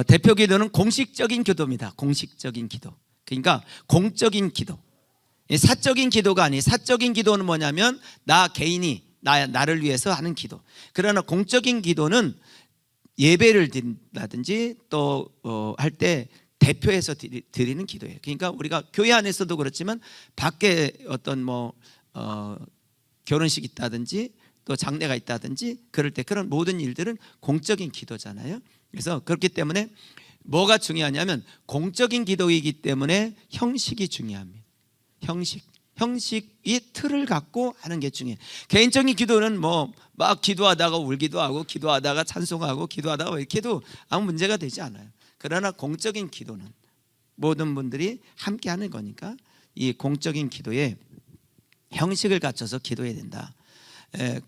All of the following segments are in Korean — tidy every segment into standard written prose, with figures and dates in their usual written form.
대표 기도는 공식적인 기도입니다. 공식적인 기도. 그러니까 공적인 기도. 사적인 기도가 아니에요. 사적인 기도는 뭐냐면 나 개인이 나를 위해서 하는 기도. 그러나 공적인 기도는 예배를 드린다든지 또 할 때 대표해서 드리는 기도예요. 그러니까 우리가 교회 안에서도 그렇지만 밖에 어떤 결혼식 있다든지 또 장례가 있다든지 그럴 때 그런 모든 일들은 공적인 기도잖아요. 그래서 그렇기 때문에 뭐가 중요하냐면 공적인 기도이기 때문에 형식이 중요합니다. 형식이 틀을 갖고 하는 게 중요해요. 개인적인 기도는 막 기도하다가 울기도 하고 기도하다가 찬송하고 기도하다가 이렇게 해도 아무 문제가 되지 않아요. 그러나 공적인 기도는 모든 분들이 함께 하는 거니까 이 공적인 기도에 형식을 갖춰서 기도해야 된다.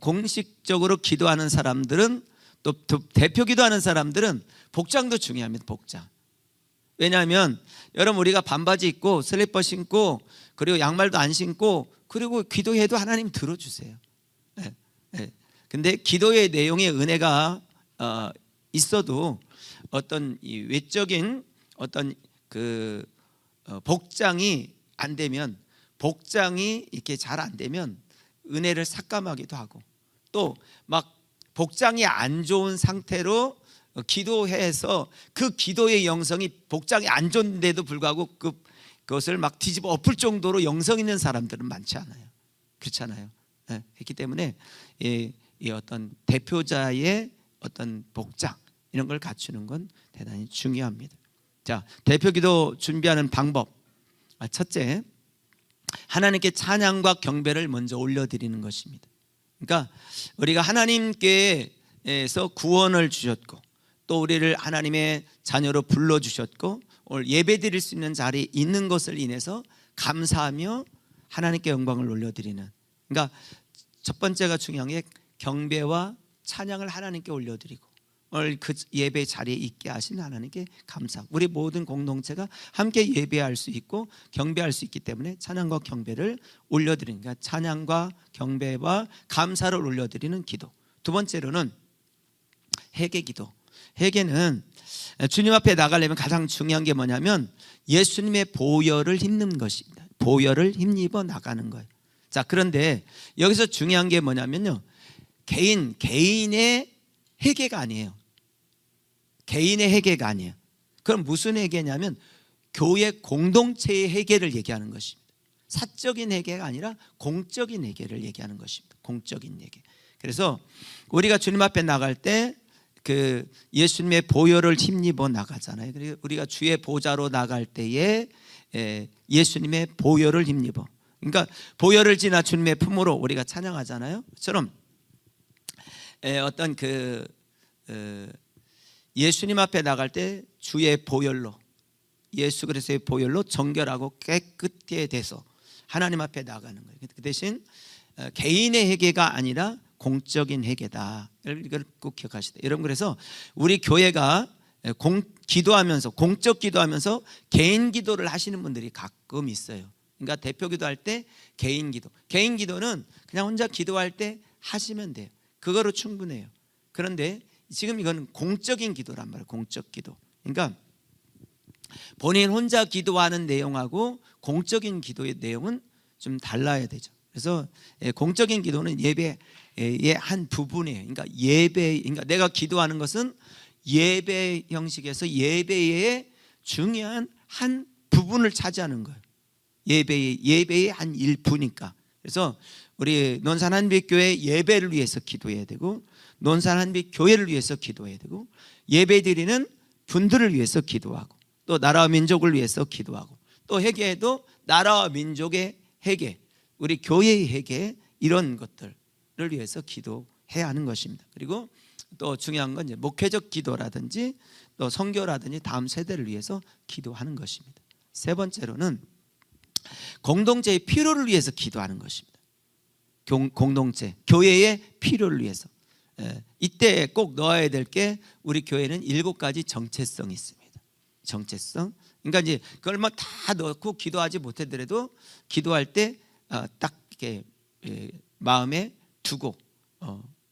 공식적으로 기도하는 사람들은 또 대표 기도하는 사람들은 복장도 중요합니다. 복장. 왜냐하면 여러분 우리가 반바지 입고 슬리퍼 신고 그리고 양말도 안 신고 그리고 기도해도 하나님 들어주세요. 근데 기도의 내용의 은혜가 있어도 어떤 이 외적인 어떤 복장이 안 되면 복장이 이렇게 잘 안 되면 은혜를 삭감하기도 하고 또 막 복장이 안 좋은 상태로 기도해서 그 기도의 영성이 복장이 안 좋은데도 불구하고 그것을 막 뒤집어 엎을 정도로 영성 있는 사람들은 많지 않아요. 그렇잖아요. 그렇기 때문에 이 어떤 대표자의 어떤 복장 이런 걸 갖추는 건 대단히 중요합니다. 자, 대표기도 준비하는 방법. 첫째, 하나님께 찬양과 경배를 먼저 올려드리는 것입니다. 그러니까 우리가 하나님께서 구원을 주셨고 또 우리를 하나님의 자녀로 불러주셨고 오늘 예배 드릴 수 있는 자리에 있는 것을 인해서 감사하며 하나님께 영광을 올려드리는, 그러니까 첫 번째가 중요한 게 경배와 찬양을 하나님께 올려드리고 오늘 그 예배 자리에 있게 하신 하나님께 감사하고 우리 모든 공동체가 함께 예배할 수 있고 경배할 수 있기 때문에 찬양과 경배를 올려드리는, 그러니까 찬양과 경배와 감사를 올려드리는 기도. 두 번째로는 회개기도. 회개는 주님 앞에 나가려면 가장 중요한 게 뭐냐면 예수님의 보혈을 힘입는 것입니다. 보혈을 힘입어 나가는 거예요. 자, 그런데 여기서 중요한 게 뭐냐면요, 개인의 회개가 아니에요. 개인의 회개가 아니에요. 그럼 무슨 회개냐면 교회 공동체의 회개를 얘기하는 것입니다. 사적인 회개가 아니라 공적인 회개를 얘기하는 것입니다. 공적인 회개. 그래서 우리가 주님 앞에 나갈 때 예수님의 보혈을 힘입어 나가잖아요. 그리고 우리가 주의 보좌로 나갈 때에 예수님의 보혈을 힘입어, 그러니까 보혈을 지나 주님의 품으로 우리가 찬양하잖아요. 그처럼 어떤 예수님 앞에 나갈 때 주의 보혈로, 예수 그리스도의 보혈로 정결하고 깨끗게 돼서 하나님 앞에 나가는 거예요. 그 대신 개인의 회개가 아니라 공적인 회개다. 이걸 꼭 기억하시다. 여러분, 그래서 우리 교회가 기도하면서 공적 기도하면서 개인 기도를 하시는 분들이 가끔 있어요. 그러니까 대표 기도할 때 개인 기도는 그냥 혼자 기도할 때 하시면 돼요. 그거로 충분해요. 그런데 지금 이건 공적인 기도란 말이에요. 공적 기도. 그러니까 본인 혼자 기도하는 내용하고 공적인 기도의 내용은 좀 달라야 되죠. 그래서 공적인 기도는 예배의 한 부분이에요. 그러니까 그러니까 내가 기도하는 것은 예배 형식에서 예배의 중요한 한 부분을 차지하는 거예요. 예배의 한 일부니까. 그래서 우리 논산한빛교회 예배를 위해서 기도해야 되고 논산한빛교회를 위해서 기도해야 되고 예배 드리는 분들을 위해서 기도하고 또 나라와 민족을 위해서 기도하고 또 회개에도 나라와 민족의 회개, 우리 교회의 회개, 이런 것들을 위해서 기도해야 하는 것입니다. 그리고 또 중요한 건 이제 목회적 기도라든지 또 선교라든지 다음 세대를 위해서 기도하는 것입니다. 세 번째로는 공동체의 필요를 위해서 기도하는 것입니다. 공동체, 교회의 필요를 위해서. 이때 꼭 넣어야 될 게 우리 교회는 7가지 정체성이 있습니다. 정체성. 그러니까 이제 그걸 뭐 다 넣고 기도하지 못하더라도 기도할 때 딱 이렇게 마음에 두고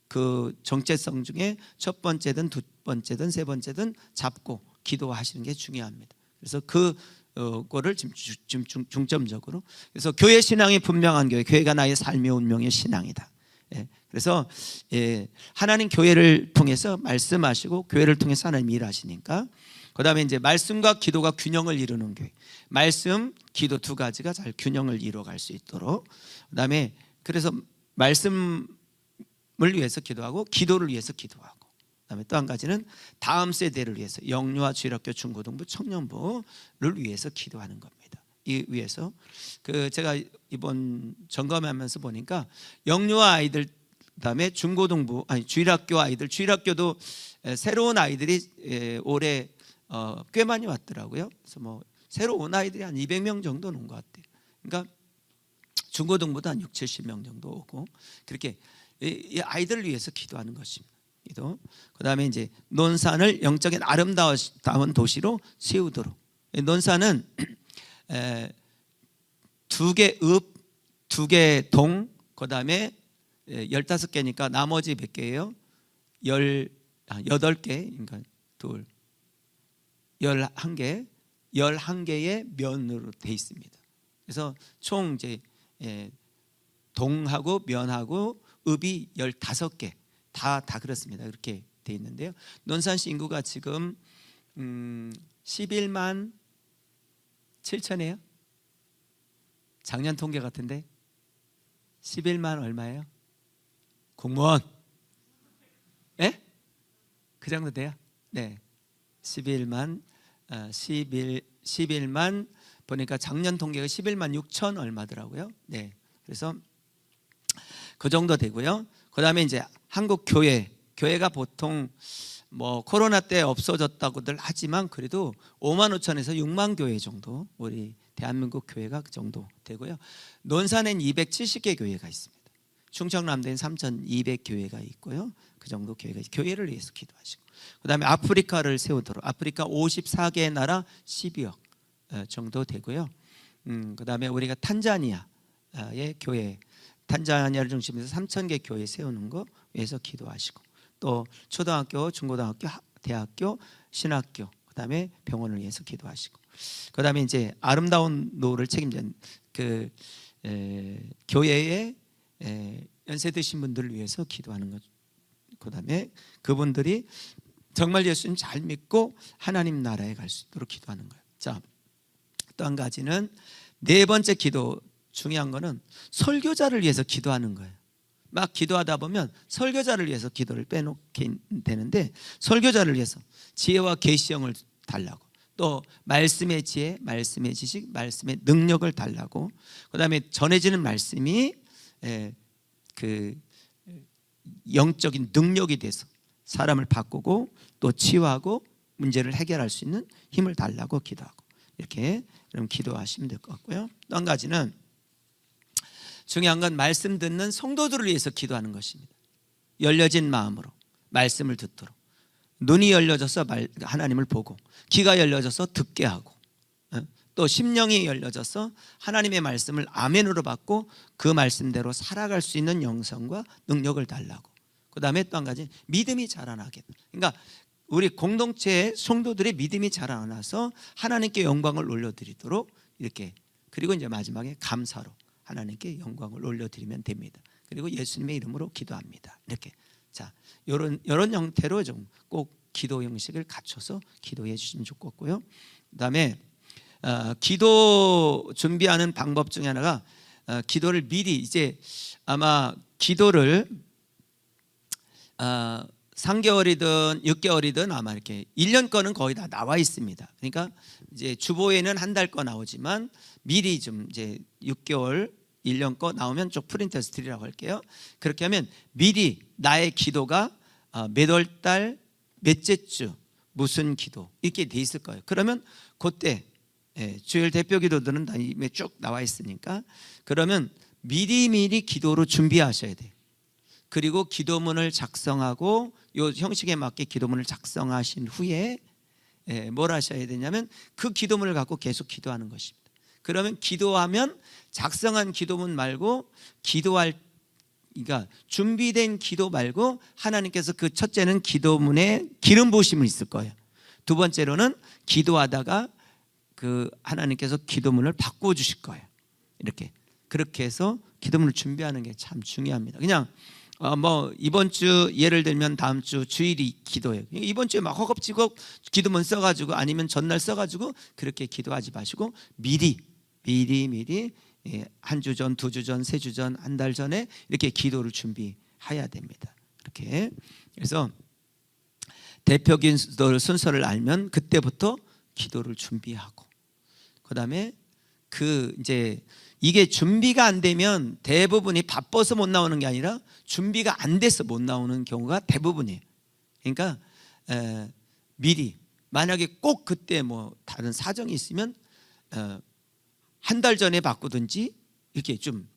그 정체성 중에 첫 번째든 두 번째든 세 번째든 잡고 기도하시는 게 중요합니다. 그래서 그거를 지금 중점적으로, 그래서 교회 신앙이 분명한 교회가 나의 삶의 운명의 신앙이다. 그래서 하나님 교회를 통해서 말씀하시고 교회를 통해서 하나님 일하시니까, 그 다음에 이제 말씀과 기도가 균형을 이루는 교회, 말씀, 기도 두 가지가 잘 균형을 이루어갈 수 있도록, 그 다음에 그래서 말씀을 위해서 기도하고 기도를 위해서 기도하고, 그 다음에 또 한 가지는 다음 세대를 위해서 영유아, 주일학교, 중고등부, 청년부를 위해서 기도하는 겁니다. 이 위해서 제가 이번 점검하면서 보니까 영유아 아이들, 그다음에 중고등부, 주일학교 아이들, 주일학교도 새로운 아이들이 올해 꽤 많이 왔더라고요. 그래서 뭐 새로 온 아이들이 한 200명 정도 온 것 같아요. 그러니까 중고등부도 한 6, 70명 정도 오고, 그렇게 이 아이들을 위해서 기도하는 것입니다. 기도. 그다음에 이제 논산을 영적인 아름다운 도시로 세우도록. 논산은 2개 읍, 2개 동, 그다음에 15개니까 나머지 몇 개예요? 8개, 그러니까 11개의 면으로 돼 있습니다. 그래서 총 이제 동하고 면하고 읍이 15개 다 그렇습니다. 그렇게 돼 있는데요. 논산시 인구가 지금 11만 7천이에요. 작년 통계 같은데 11만 얼마예요? 공무원? 예? 그 정도 돼요? 네. 11만 보니까 작년 통계가 11만 6천 얼마더라고요. 네. 그래서 그 정도 되고요. 그다음에 이제 한국 교회가 보통 뭐 코로나 때 없어졌다고들 하지만 그래도 5만 5천에서 6만 교회 정도, 우리 대한민국 교회가 그 정도 되고요. 논산엔 270개 교회가 있습니다. 충청남도엔 3,200교회가 있고요. 그 정도 교회를 위해서 기도하시고, 그다음에 아프리카를 세우도록, 아프리카 54개 나라 12억 정도 되고요. 그다음에 우리가 탄자니아의 교회, 탄자니아를 중심으로 3,000개 교회 세우는 거 위해서 기도하시고, 또 초등학교, 중고등학교, 대학교, 신학교, 그다음에 병원을 위해서 기도하시고, 그다음에 이제 아름다운 노후를 책임진 교회의 연세 드신 분들을 위해서 기도하는 것. 그다음에 그분들이 정말 예수님 잘 믿고 하나님 나라에 갈 수 있도록 기도하는 거예요. 자, 또 한 가지는 네 번째 기도, 중요한 거는 설교자를 위해서 기도하는 거예요. 막 기도하다 보면 설교자를 위해서 기도를 빼놓게 되는데, 설교자를 위해서 지혜와 계시형을 달라고, 또 말씀의 지혜, 말씀의 지식, 말씀의 능력을 달라고, 그다음에 전해지는 말씀이 그 영적인 능력이 돼서 사람을 바꾸고 또 치유하고 문제를 해결할 수 있는 힘을 달라고 기도하고, 이렇게 그럼 기도하시면 될 것 같고요. 또 한 가지는 중요한 건 말씀 듣는 성도들을 위해서 기도하는 것입니다. 열려진 마음으로 말씀을 듣도록, 눈이 열려져서 하나님을 보고, 귀가 열려져서 듣게 하고, 또 심령이 열려져서 하나님의 말씀을 아멘으로 받고 그 말씀대로 살아갈 수 있는 영성과 능력을 달라고, 그 다음에 또 한 가지 믿음이 자라나게. 그러니까 우리 공동체의 성도들의 믿음이 자라나서 하나님께 영광을 올려드리도록 이렇게, 그리고 이제 마지막에 감사로 하나님께 영광을 올려드리면 됩니다. 그리고 예수님의 이름으로 기도합니다. 이렇게, 자, 이런 형태로 좀 꼭 기도 형식을 갖춰서 기도해 주시면 좋겠고요. 그다음에 기도 준비하는 방법 중에 하나가 기도를 미리, 이제 아마 기도를 3개월이든 6개월이든 아마 이렇게 1년 거는 거의 다 나와 있습니다. 그러니까 이제 주보에는 한 달 거 나오지만 미리 좀 이제 6개월, 1년 거 나오면 좀 프린트해서 드리라고 할게요. 그렇게 하면 미리 나의 기도가 몇 월 달, 몇째 주, 무슨 기도 이렇게 돼 있을 거예요. 그러면 그때 주일 대표 기도들은 다 이미 쭉 나와 있으니까, 그러면 미리 기도로 준비하셔야 돼요. 그리고 기도문을 작성하고, 이 형식에 맞게 기도문을 작성하신 후에 뭘 하셔야 되냐면 그 기도문을 갖고 계속 기도하는 것입니다. 그러면 기도하면 작성한 기도문 말고 그러니까 준비된 기도 말고 하나님께서 그 첫째는 기도문에 기름 부으심을 있을 거예요. 두 번째로는 기도하다가 그 하나님께서 기도문을 바꿔 주실 거예요. 이렇게 그렇게 해서 기도문을 준비하는 게 참 중요합니다. 그냥 뭐 이번 주 예를 들면 다음 주 주일이 기도예요. 이번 주에 막 허겁지겁 기도문 써가지고 아니면 전날 써가지고 그렇게 기도하지 마시고 미리 한 주 전, 두 주 전, 세 주 전, 한 달 전에 이렇게 기도를 준비해야 됩니다. 이렇게 그래서 대표 기도 순서를 알면 그때부터 기도를 준비하고 그다음에 이제 이게 준비가 안 되면 대부분이 바빠서 못 나오는 게 아니라 준비가 안 돼서 못 나오는 경우가 대부분이에요. 그러니까 미리 만약에 꼭 그때 뭐 다른 사정이 있으면 한 달 전에 바꾸든지 이렇게 좀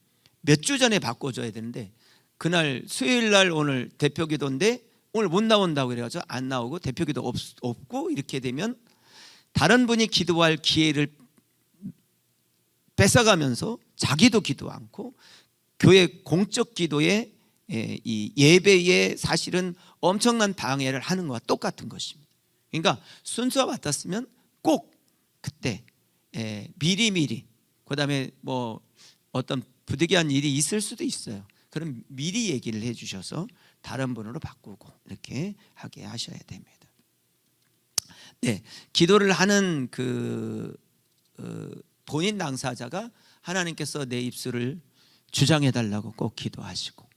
몇 주 전에 바꿔줘야 되는데 그날 수요일 날 오늘 대표 기도인데 오늘 못 나온다고 그래가지고 안 나오고 대표 기도 없고 이렇게 되면 다른 분이 기도할 기회를 뺏어가면서 자기도 기도 않고 교회 공적 기도에 이 예배에 사실은 엄청난 방해를 하는 것과 똑같은 것입니다. 그러니까 순서가 같았으면 꼭 그때 미리 그다음에 뭐 어떤 부득이한 일이 있을 수도 있어요. 그럼 미리 얘기를 해주셔서 다른 분으로 바꾸고 이렇게 하게 하셔야 됩니다. 네, 기도를 하는 본인 당사자가 하나님께서 내 입술을 주장해 달라고 꼭 기도하시고,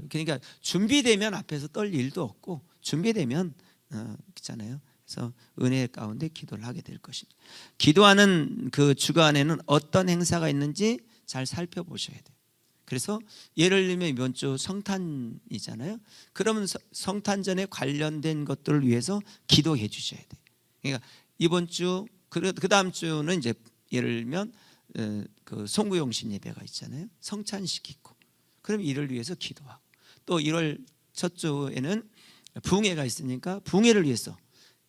그러니까 준비되면 앞에서 떨 일도 없고 준비되면 그렇잖아요. 그래서 은혜 가운데 기도를 하게 될 것입니다. 기도하는 그 주간에는 어떤 행사가 있는지 잘 살펴보셔야 돼요. 그래서 예를 들면 이번 주 성탄이잖아요. 그러면 성탄전에 관련된 것들을 위해서 기도해 주셔야 돼요. 그러니까 이번 주 그 다음 주는 이제 예를 들면 그 송구용신 예배가 있잖아요. 성찬식 있고 그럼 이를 위해서 기도하고 또 1월 첫 주에는 부흥회가 있으니까 부흥회를 위해서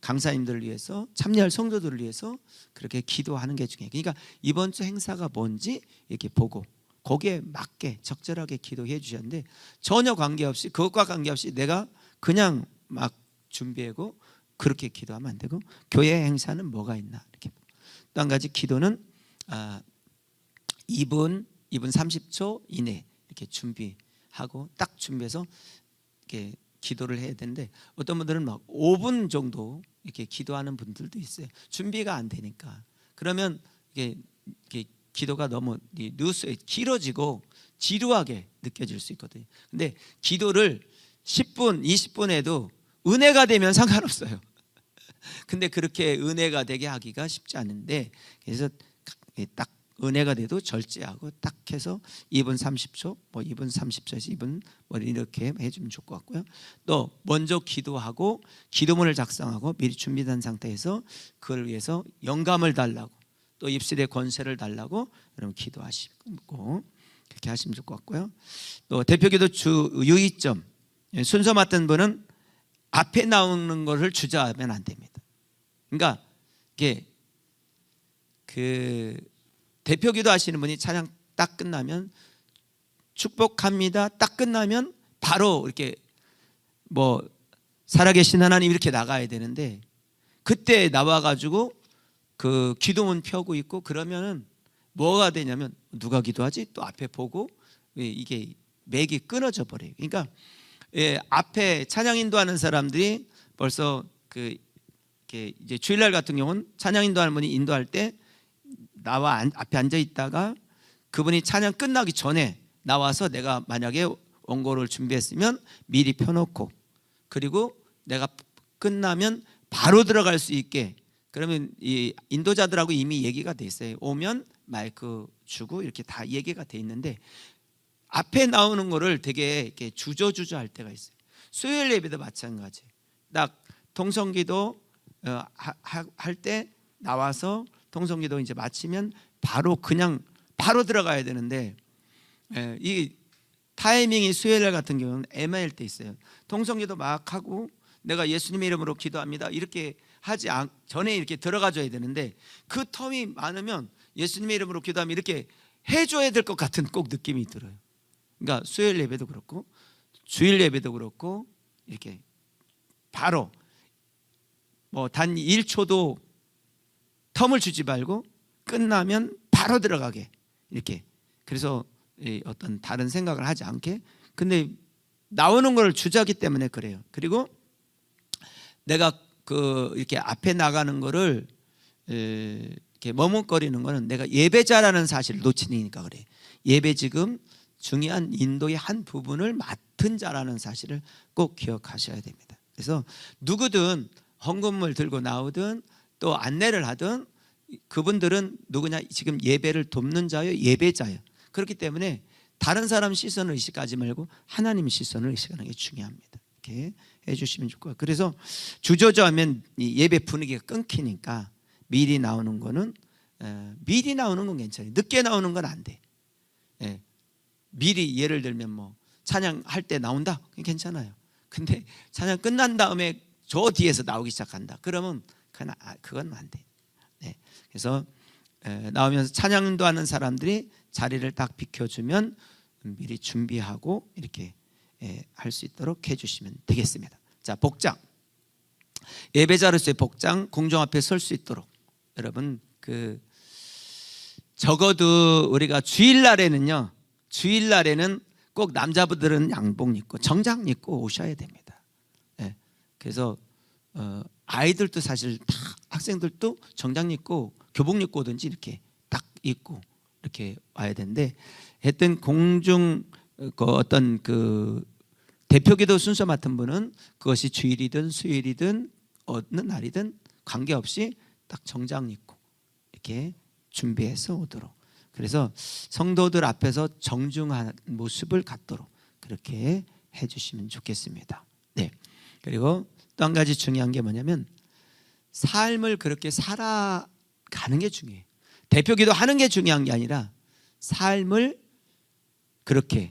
강사님들을 위해서 참여할 성도들을 위해서 그렇게 기도하는 게 중요해요. 그러니까 이번 주 행사가 뭔지 이렇게 보고 거기에 맞게 적절하게 기도해 주셨는데 전혀 관계없이 그것과 관계없이 내가 그냥 막 준비하고 그렇게 기도하면 안 되고 교회 행사는 뭐가 있나 이렇게 또 한 가지 기도는 2분 30초 이내 이렇게 준비하고 딱 준비해서 이렇게 기도를 해야 되는데 어떤 분들은 막 5분 정도 이렇게 기도하는 분들도 있어요. 준비가 안 되니까 그러면 이게 기도가 너무 뉴스에 길어지고 지루하게 느껴질 수 있거든요. 근데 기도를 10분, 20분 해도 은혜가 되면 상관없어요. 근데 그렇게 은혜가 되게 하기가 쉽지 않은데 그래서 딱 은혜가 돼도 절제하고 딱 해서 2분 30초, 뭐 2분 30초에서 2분 뭐 이렇게 해주면 좋을 것 같고요. 또 먼저 기도하고 기도문을 작성하고 미리 준비된 상태에서 그걸 위해서 영감을 달라고 또 입술에 권세를 달라고 여러분 기도하시고 그렇게 하시면 좋을 것 같고요. 또 대표기도 유의점 순서 맡은 분은 앞에 나오는 것을 주저하면 안 됩니다. 그러니까 이게 대표기도 하시는 분이 찬양 딱 끝나면 축복합니다 딱 끝나면 바로 이렇게 뭐 살아계신 하나님 이렇게 나가야 되는데 그때 나와가지고 그 기도문 펴고 있고 그러면은 뭐가 되냐면 누가 기도하지? 또 앞에 보고 이게 맥이 끊어져 버려요. 그러니까 앞에 찬양 인도하는 사람들이 벌써 이제 주일날 같은 경우는 찬양 인도하는 분이 인도할 때 나와 앞에 앉아 있다가 그분이 찬양 끝나기 전에 나와서 내가 만약에 원고를 준비했으면 미리 펴놓고 그리고 내가 끝나면 바로 들어갈 수 있게 그러면 이 인도자들하고 이미 얘기가 돼 있어요. 오면 마이크 주고 이렇게 다 얘기가 돼 있는데 앞에 나오는 거를 되게 이렇게 주저주저 할 때가 있어요. 수요일 예배도 마찬가지. 딱 통성기도 할 때 나와서 통성기도 이제 마치면 바로 들어가야 되는데 이 타이밍이 수요일 같은 경우는 애매할 때 있어요. 통성기도 막 하고 내가 예수님의 이름으로 기도합니다 이렇게 하지 전에 이렇게 들어가줘야 되는데 그 텀이 많으면 예수님의 이름으로 기도하면 이렇게 해줘야 될 것 같은 꼭 느낌이 들어요. 그러니까 수요일 예배도 그렇고 주일 예배도 그렇고 이렇게 바로 뭐 단 1초도 텀을 주지 말고 끝나면 바로 들어가게 이렇게. 그래서 어떤 다른 생각을 하지 않게. 근데 나오는 걸 주저하기 때문에 그래요. 그리고 내가 이렇게 앞에 나가는 거를 이렇게 머뭇거리는 거는 내가 예배자라는 사실을 놓치니까 그래. 예배 지금 중요한 인도의 한 부분을 맡은 자라는 사실을 꼭 기억하셔야 됩니다. 그래서 누구든 헌금을 들고 나오든 또 안내를 하든 그분들은 누구냐? 지금 예배를 돕는 자요, 예배자요. 그렇기 때문에 다른 사람 시선을 의식하지 말고 하나님 시선을 의식하는 게 중요합니다. 이렇게 해주시면 좋을 것 같아요. 그래서 주저주하면 예배 분위기가 끊기니까 미리 나오는 건 괜찮아요. 늦게 나오는 건 안 돼. 미리 예를 들면 뭐 찬양할 때 나온다? 괜찮아요. 근데 찬양 끝난 다음에 저 뒤에서 나오기 시작한다. 그러면 그건 안 돼. 그래서 나오면서 찬양도 하는 사람들이 자리를 딱 비켜주면 미리 준비하고 이렇게 할 수 있도록 해주시면 되겠습니다. 자, 복장. 예배자로서의 복장, 공중 앞에 설 수 있도록 여러분 적어도 우리가 주일날에는 꼭 남자분들은 양복 입고 정장 입고 오셔야 됩니다. 그래서 아이들도 사실 다 학생들도 정장 입고 교복 입고 오든지 이렇게 딱 입고 이렇게 와야 되는데 하여튼 공중 어떤 대표기도 순서 맡은 분은 그것이 주일이든 수요일이든 어느 날이든 관계없이 딱 정장 입고 이렇게 준비해서 오도록. 그래서 성도들 앞에서 정중한 모습을 갖도록 그렇게 해주시면 좋겠습니다. 네. 그리고 또 한 가지 중요한 게 뭐냐면 삶을 그렇게 살아가는 게 중요해요. 대표기도 하는 게 중요한 게 아니라 삶을 그렇게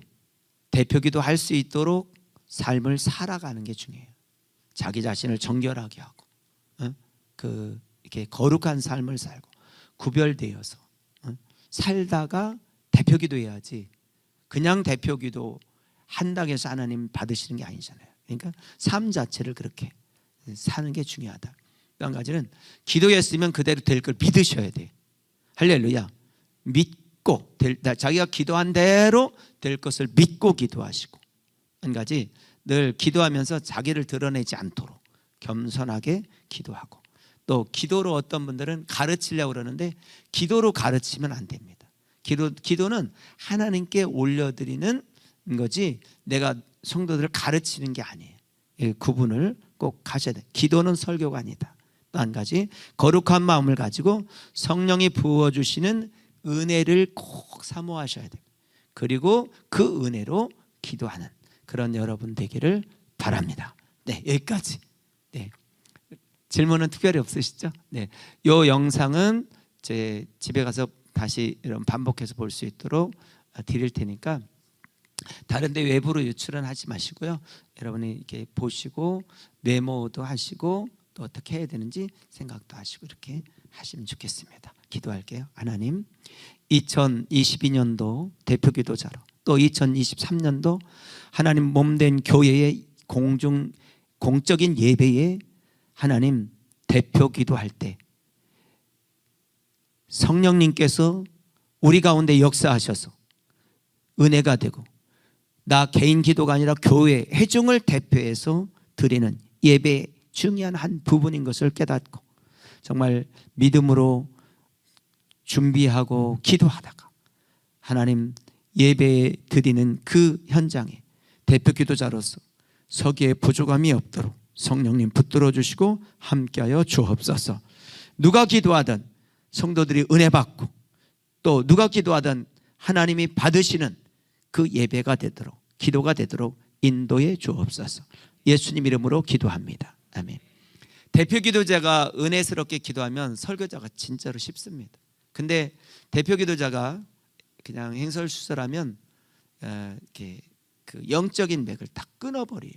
대표기도 할 수 있도록 삶을 살아가는 게 중요해요. 자기 자신을 정결하게 하고 이렇게 거룩한 삶을 살고 구별되어서 살다가 대표기도 해야지. 그냥 대표기도 한다고 해서 하나님 받으시는 게 아니잖아요. 그러니까 삶 자체를 그렇게 사는 게 중요하다. 또 한 가지는 기도했으면 그대로 될 걸 믿으셔야 돼. 할렐루야. 믿고 자기가 기도한 대로 될 것을 믿고 기도하시고, 한 가지 늘 기도하면서 자기를 드러내지 않도록 겸손하게 기도하고, 또 기도로 어떤 분들은 가르치려고 그러는데 기도로 가르치면 안 됩니다. 기도는 하나님께 올려드리는 거지 내가 성도들을 가르치는 게 아니에요. 구분을 꼭 하셔야 돼요. 기도는 설교가 아니다. 또 한 가지 거룩한 마음을 가지고 성령이 부어주시는 은혜를 꼭 사모하셔야 돼요. 그리고 그 은혜로 기도하는 그런 여러분 되기를 바랍니다. 네, 여기까지. 네. 질문은 특별히 없으시죠? 네, 이 영상은 제 집에 가서 다시 이런 반복해서 볼 수 있도록 드릴 테니까 다른 데 외부로 유출은 하지 마시고요. 여러분이 이렇게 보시고 메모도 하시고 또 어떻게 해야 되는지 생각도 하시고 이렇게 하시면 좋겠습니다. 기도할게요. 하나님, 2022년도 대표 기도자로 또 2023년도 하나님 몸된 교회의 공적인 예배에 하나님 대표 기도할 때 성령님께서 우리 가운데 역사하셔서 은혜가 되고 나 개인 기도가 아니라 교회 회중을 대표해서 드리는 예배의 중요한 한 부분인 것을 깨닫고 정말 믿음으로 준비하고 기도하다가 하나님 예배 드리는 그 현장에 대표 기도자로서 서기에 부족함이 없도록 성령님 붙들어 주시고 함께하여 주옵소서. 누가 기도하든 성도들이 은혜 받고 또 누가 기도하든 하나님이 받으시는 그 예배가 되도록 기도가 되도록 인도해 주옵소서. 예수님 이름으로 기도합니다. 아멘. 대표 기도자가 은혜스럽게 기도하면 설교자가 진짜로 쉽습니다. 근데 대표 기도자가 그냥 행설수설하면 이렇게 그 영적인 맥을 다 끊어버려요.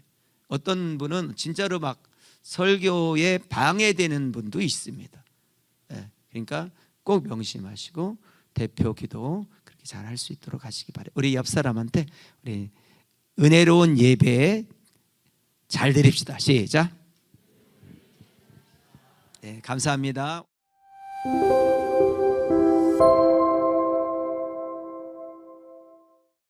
어떤 분은 진짜로 막 설교에 방해되는 분도 있습니다. 그러니까 꼭 명심하시고 대표 기도 그렇게 잘 할 수 있도록 하시기 바랍니다. 우리 옆 사람한테 우리 은혜로운 예배에 잘 드립시다. 시작. 네, 감사합니다.